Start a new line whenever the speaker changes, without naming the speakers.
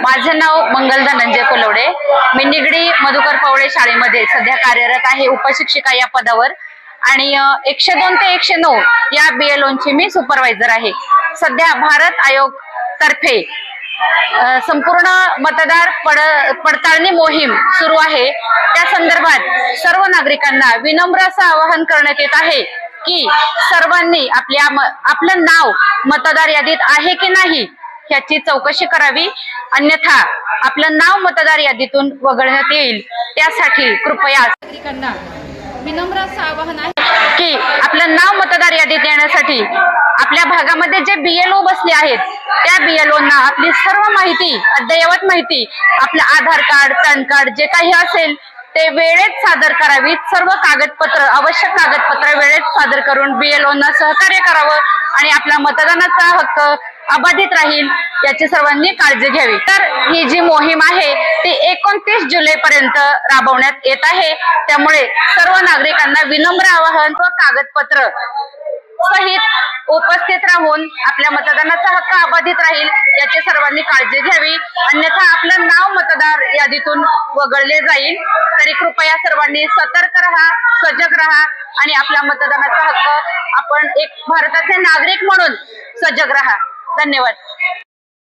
माझे नाव मंगल धनंजय कोलवडे। मी निगडी मधुकर पवळे शाळेमध्ये सध्या कार्यरत आहे, उपशिक्षिका या पदावर। आणि 102 ते 109 या BLOची मी सुपरवायझर आहे। सध्या भारत आयोग तर्फे संपूर्ण मतदार पडताळणी मोहीम सुरू आहे। त्या संदर्भात सर्व नागरिकांना विनम्र असं आवाहन करण्यात येत आहे की सर्वांनी आपलं नाव मतदार यादीत आहे की नाही याची चौकशी करावी, अन्यथा आपलं नाव मतदार यादीतून वगळण्यात येईल। त्यासाठी कृपया नागरिकांना विनम्र असं आवाहन आहे की आपलं नाव मतदार यादीत येण्यासाठी आपल्या भागामध्ये जे BLO बसले आहेत त्या BLOंना आपली सर्व माहिती, अद्ययावत माहिती, आपलं आधार कार्ड, पॅन कार्ड जे काही असेल ते वेळेत सादर करावीत। सर्व कागदपत्र, आवश्यक कागदपत्र वेळेत सादर करून BLOंना सहकार्य करावं आणि आपला मतदानाचा हक्क अबाधित राहील याची सर्वांनी काळजी घ्यावी। तर ही जी मोहीम आहे ती 29 जुलै पर्यंत राबवण्यात येत आहे। त्यामुळे सर्व नागरिकांना विनम्र आवाहन व कागदपत्र सहित उपस्थित राहून आपल्या मतदानाचा हक्क अबाधित राहील याची सर्वांनी काळजी घ्यावी, अन्यथा आपलं नाव मतदार यादीतून वगळले जाईल। तरी कृपया सर्वांनी सतर्क राहा, सजग राहा आणि आपल्या मतदानाचा हक्क आपण एक भारताचे नागरिक म्हणून सजग राहा। धन्यवाद।